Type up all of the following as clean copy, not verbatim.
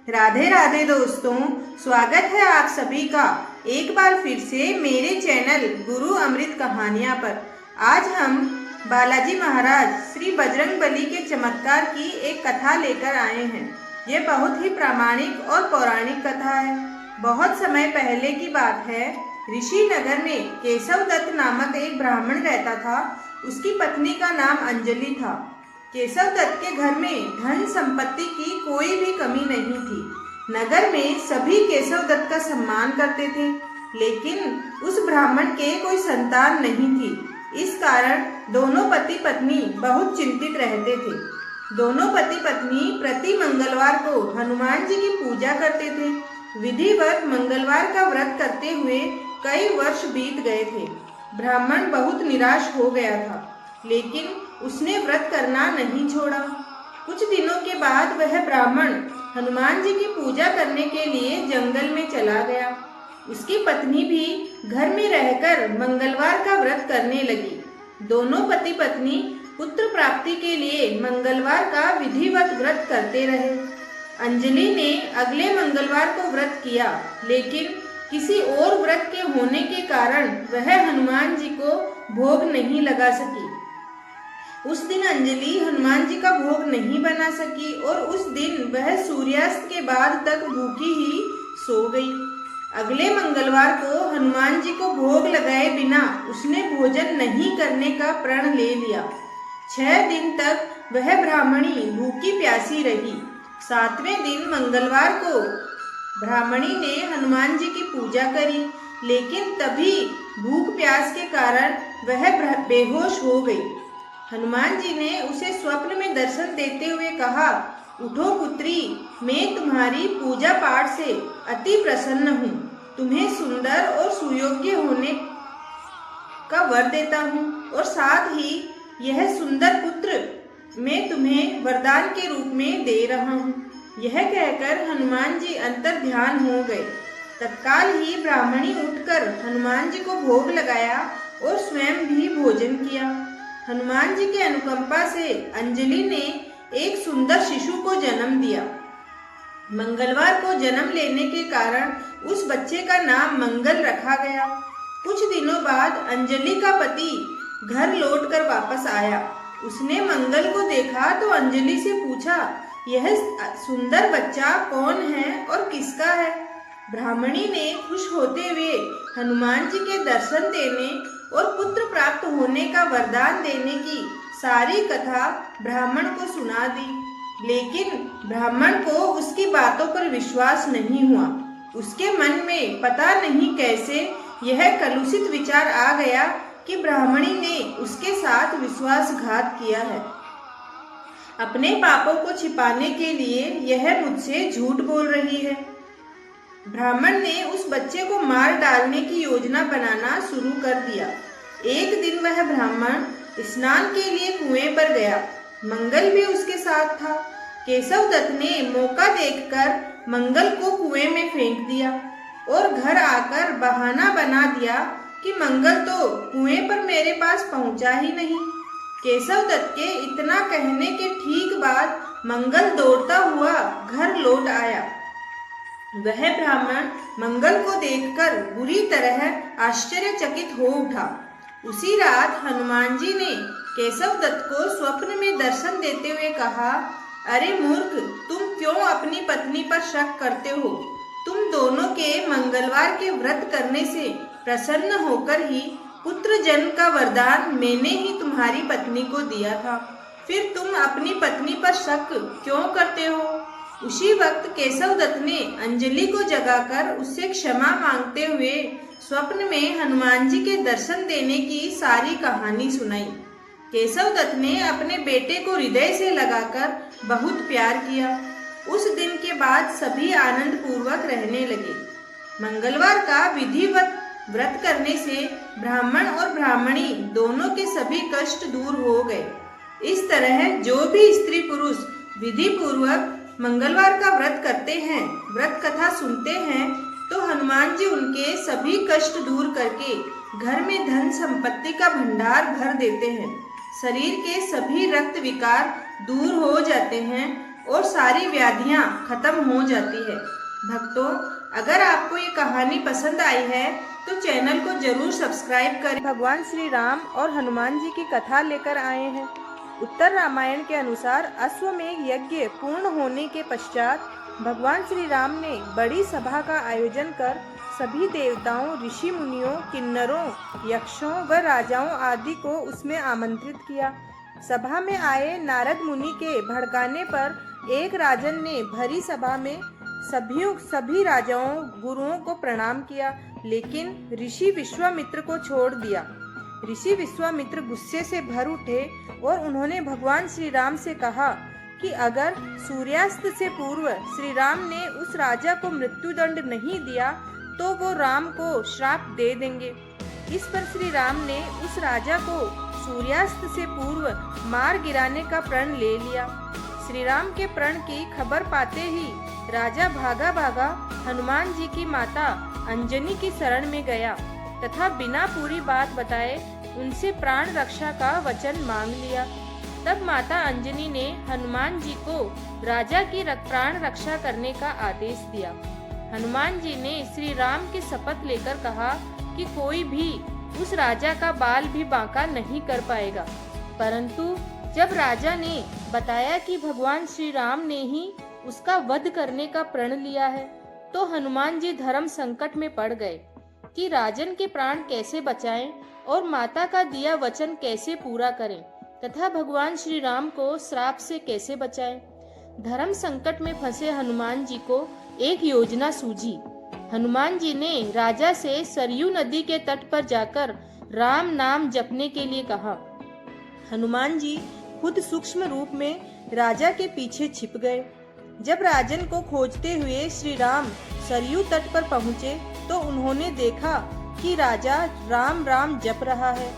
राधे राधे दोस्तों, स्वागत है आप सभी का एक बार फिर से मेरे चैनल गुरु अमृत कहानियाँ पर। आज हम बालाजी महाराज श्री बजरंगबली के चमत्कार की एक कथा लेकर आए हैं। ये बहुत ही प्रामाणिक और पौराणिक कथा है। बहुत समय पहले की बात है। ऋषि नगर में केशव दत्त नामक एक ब्राह्मण रहता था। उसकी पत्नी का नाम अंजलि था। केशव दत्त के घर में धन संपत्ति की कोई भी कमी नहीं थी। नगर में सभी केशव दत्त का सम्मान करते थे, लेकिन उस ब्राह्मण के कोई संतान नहीं थी। इस कारण दोनों पति पत्नी बहुत चिंतित रहते थे। दोनों पति पत्नी प्रति मंगलवार को हनुमान जी की पूजा करते थे। विधिवत मंगलवार का व्रत करते हुए कई वर्ष बीत गए थे। ब्राह्मण बहुत निराश हो गया था, लेकिन उसने व्रत करना नहीं छोड़ा। कुछ दिनों के बाद वह ब्राह्मण हनुमान जी की पूजा करने के लिए जंगल में चला गया। उसकी पत्नी भी घर में रहकर मंगलवार का व्रत करने लगी। दोनों पति पत्नी पुत्र प्राप्ति के लिए मंगलवार का विधिवत व्रत करते रहे। अंजलि ने अगले मंगलवार को व्रत किया, लेकिन किसी और व्रत के होने के कारण वह हनुमान जी को भोग नहीं लगा सकी। उस दिन अंजलि हनुमान जी का भोग नहीं बना सकी और उस दिन वह सूर्यास्त के बाद तक भूखी ही सो गई। अगले मंगलवार को हनुमान जी को भोग लगाए बिना उसने भोजन नहीं करने का प्रण ले लिया। 6 दिन तक वह ब्राह्मणी भूखी प्यासी रही। 7वें दिन मंगलवार को ब्राह्मणी ने हनुमान जी की पूजा करी, लेकिन तभी भूख प्यास के कारण वह बेहोश हो गई। हनुमान जी ने उसे स्वप्न में दर्शन देते हुए कहा, उठो पुत्री, मैं तुम्हारी पूजा पाठ से अति प्रसन्न हूँ। तुम्हें सुंदर और सुयोग्य होने का वर देता हूँ और साथ ही यह सुंदर पुत्र मैं तुम्हें वरदान के रूप में दे रहा हूँ। यह कहकर हनुमान जी अंतर ध्यान हो गए। तत्काल ही ब्राह्मणी उठकर हनुमान जी को भोग लगाया और स्वयं भी भोजन किया। हनुमान जी के अनुकंपा से अंजलि ने एक सुंदर शिशु को जन्म दिया। मंगलवार को जन्म लेने के कारण उस बच्चे का नाम मंगल रखा गया। कुछ दिनों बाद अंजलि का पति घर लौटकर वापस आया। उसने मंगल को देखा तो अंजलि से पूछा, यह सुंदर बच्चा कौन है और किसका है? ब्राह्मणी ने खुश होते हुए हनुमान जी के दर्शन देने और पुत्र प्राप्त होने का वरदान देने की सारी कथा ब्राह्मण को सुना दी, लेकिन ब्राह्मण को उसकी बातों पर विश्वास नहीं हुआ। उसके मन में पता नहीं कैसे यह कलुषित विचार आ गया कि ब्राह्मणी ने उसके साथ विश्वासघात किया है। अपने पापों को छिपाने के लिए यह मुझसे झूठ बोल रही है। ब्राह्मण ने उस बच्चे को मार डालने की योजना बनाना शुरू कर दिया। एक दिन वह ब्राह्मण स्नान के लिए कुएं पर गया। मंगल भी उसके साथ था। केशव दत्त ने मौका देखकर मंगल को कुएं में फेंक दिया और घर आकर बहाना बना दिया कि मंगल तो कुएं पर मेरे पास पहुंचा ही नहीं। केशव दत्त के इतना कहने के ठीक बाद मंगल दौड़ता हुआ घर लौट आया। वह ब्राह्मण मंगल को देखकर बुरी तरह आश्चर्यचकित हो उठा। उसी रात हनुमान जी ने केशव दत्त को स्वप्न में दर्शन देते हुए कहा, अरे मूर्ख, तुम क्यों अपनी पत्नी पर शक करते हो? तुम दोनों के मंगलवार के व्रत करने से प्रसन्न होकर ही पुत्र जन्म का वरदान मैंने ही तुम्हारी पत्नी को दिया था। फिर तुम अपनी पत्नी पर शक क्यों करते हो? उसी वक्त केशव दत्त ने अंजलि को जगाकर उससे क्षमा मांगते हुए स्वप्न में हनुमान जी के दर्शन देने की सारी कहानी सुनाई। केशव दत्त ने अपने बेटे को हृदय से लगाकर बहुत प्यार किया। उस दिन के बाद सभी आनंद पूर्वक रहने लगे। मंगलवार का विधिवत व्रत करने से ब्राह्मण और ब्राह्मणी दोनों के सभी कष्ट दूर हो गए। इस तरह जो भी स्त्री पुरुष विधि पूर्वक मंगलवार का व्रत करते हैं, व्रत कथा सुनते हैं, तो हनुमान जी उनके सभी कष्ट दूर करके घर में धन संपत्ति का भंडार भर देते हैं। शरीर के सभी रक्त विकार दूर हो जाते हैं और सारी व्याधियां खत्म हो जाती है। भक्तों, अगर आपको ये कहानी पसंद आई है तो चैनल को जरूर सब्सक्राइब करें। भगवान श्री राम और हनुमान जी की कथा लेकर आए हैं। उत्तर रामायण के अनुसार अश्वमेध यज्ञ पूर्ण होने के पश्चात भगवान श्री राम ने बड़ी सभा का आयोजन कर सभी देवताओं, ऋषि मुनियों, किन्नरों, यक्षों व राजाओं आदि को उसमें आमंत्रित किया। सभा में आए नारद मुनि के भड़काने पर एक राजन ने भरी सभा में सभी राजाओं, गुरुओं को प्रणाम किया, लेकिन ऋषि विश्वामित्र को छोड़ दिया। ऋषि विश्वामित्र गुस्से से भर उठे और उन्होंने भगवान श्री राम से कहा कि अगर सूर्यास्त से पूर्व श्री राम ने उस राजा को मृत्युदंड नहीं दिया तो वो राम को श्राप दे देंगे। इस पर श्री राम ने उस राजा को सूर्यास्त से पूर्व मार गिराने का प्रण ले लिया। श्री राम के प्रण की खबर पाते ही राजा भागा भागा हनुमान जी की माता अंजनी की शरण में गया तथा बिना पूरी बात बताए उनसे प्राण रक्षा का वचन मांग लिया। तब माता अंजनी ने हनुमान जी को राजा की प्राण रक्षा करने का आदेश दिया। हनुमान जी ने श्री राम की शपथ लेकर कहा कि कोई भी उस राजा का बाल भी बांका नहीं कर पाएगा। परंतु जब राजा ने बताया कि भगवान श्री राम ने ही उसका वध करने का प्रण लिया है, तो हनुमान जी धर्म संकट में पड़ गए कि राजन के प्राण कैसे बचाएं और माता का दिया वचन कैसे पूरा करें तथा भगवान श्री राम को श्राप से कैसे बचाएं। धर्म संकट में फंसे हनुमान जी को एक योजना सूझी। हनुमान जी ने राजा से सरयू नदी के तट पर जाकर राम नाम जपने के लिए कहा। हनुमान जी खुद सूक्ष्म रूप में राजा के पीछे छिप गए। जब राजन को खोजते हुए श्री राम सरयू तट पर पहुँचे तो उन्होंने देखा कि राजा राम राम जप रहा है।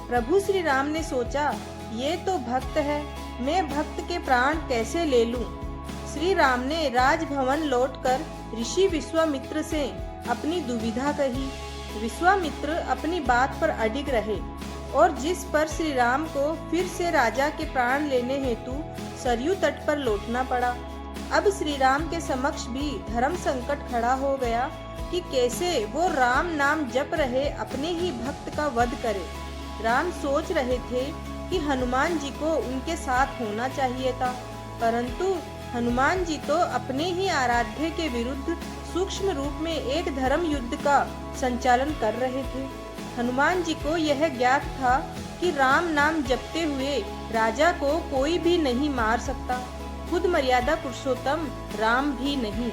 प्रभु श्री राम ने सोचा, ये तो भक्त है, मैं भक्त के प्राण कैसे ले लूं? श्री राम ने राजभवन लौटकर ऋषि विश्वामित्र से अपनी दुविधा कही। विश्वामित्र अपनी बात पर अडिग रहे और जिस पर श्री राम को फिर से राजा के प्राण लेने हेतु सरयू तट पर लौटना पड़ा। अब श्री राम के समक्ष भी धर्म संकट खड़ा हो गया कि कैसे वो राम नाम जप रहे अपने ही भक्त का वध करे। राम सोच रहे थे कि हनुमान जी को उनके साथ होना चाहिए था, परंतु हनुमान जी तो अपने ही आराध्य के विरुद्ध सूक्ष्म रूप में एक धर्म युद्ध का संचालन कर रहे थे। हनुमान जी को यह ज्ञात था कि राम नाम जपते हुए राजा को कोई भी नहीं मार सकता, खुद मर्यादा पुरुषोत्तम राम भी नहीं।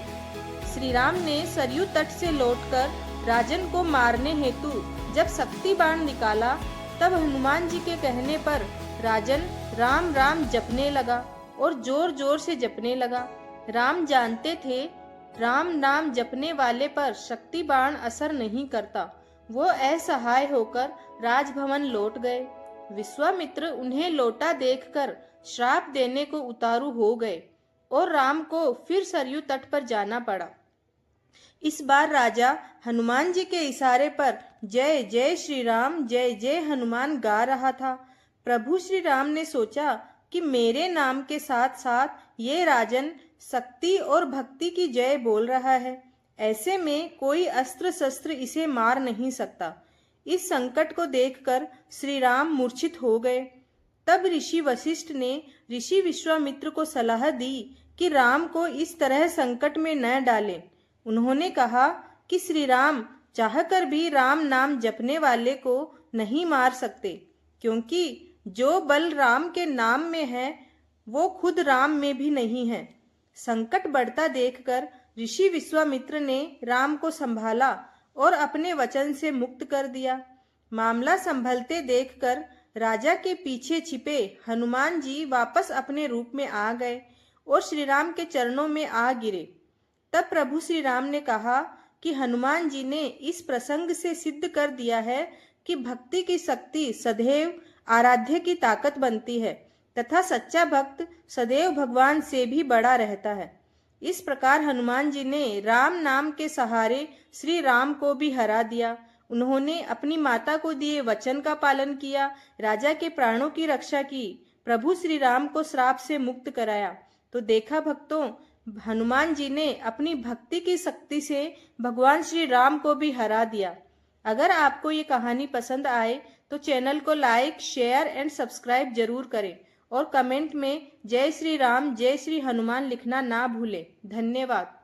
श्री राम ने सरयू तट से लौटकर राजन को मारने हेतु जब शक्ति बाण निकाला, तब हनुमान जी के कहने पर राजन राम राम जपने लगा और जोर जोर से जपने लगा। राम जानते थे राम नाम जपने वाले पर शक्ति बाण असर नहीं करता। वो असहाय होकर राजभवन लौट गए। विश्वामित्र उन्हें लौटा देखकर श्राप देने को उतारू हो गए और राम को फिर सरयू तट पर जाना पड़ा। इस बार राजा हनुमान जी के इशारे पर जय जय श्री राम, जय जय हनुमान गा रहा था। प्रभु श्री राम ने सोचा कि मेरे नाम के साथ साथ ये राजन शक्ति और भक्ति की जय बोल रहा है, ऐसे में कोई अस्त्र शस्त्र इसे मार नहीं सकता। इस संकट को देखकर श्री राम मूर्छित हो गए। तब ऋषि वशिष्ठ ने ऋषि विश्वामित्र को सलाह दी कि राम को इस तरह संकट में न डालें। उन्होंने कहा कि श्री राम चाहकर भी राम नाम जपने वाले को नहीं मार सकते, क्योंकि जो बल राम के नाम में है वो खुद राम में भी नहीं है। संकट बढ़ता देखकर ऋषि विश्वामित्र ने राम को संभाला और अपने वचन से मुक्त कर दिया। मामला संभलते देखकर राजा के पीछे छिपे हनुमान जी वापस अपने रूप में आ गए और श्री राम के चरणों में आ गिरे। तब प्रभु श्री राम ने कहा कि हनुमान जी ने इस प्रसंग से सिद्ध कर दिया है कि भक्ति की शक्ति सदैव आराध्य की ताकत बनती है तथा सच्चा भक्त सदैव भगवान से भी बड़ा रहता है। इस प्रकार हनुमान जी ने राम नाम के सहारे श्री राम को भी हरा दिया। उन्होंने अपनी माता को दिए वचन का पालन किया, राजा के प्राणों की रक्षा की, प्रभु श्री राम को श्राप से मुक्त कराया तो देखा भक्तों, हनुमान जी ने अपनी भक्ति की शक्ति से भगवान श्री राम को भी हरा दिया। अगर आपको ये कहानी पसंद आए तो चैनल को लाइक, शेयर एंड सब्सक्राइब जरूर करें और कमेंट में जय श्री राम, जय श्री हनुमान लिखना ना भूलें। धन्यवाद।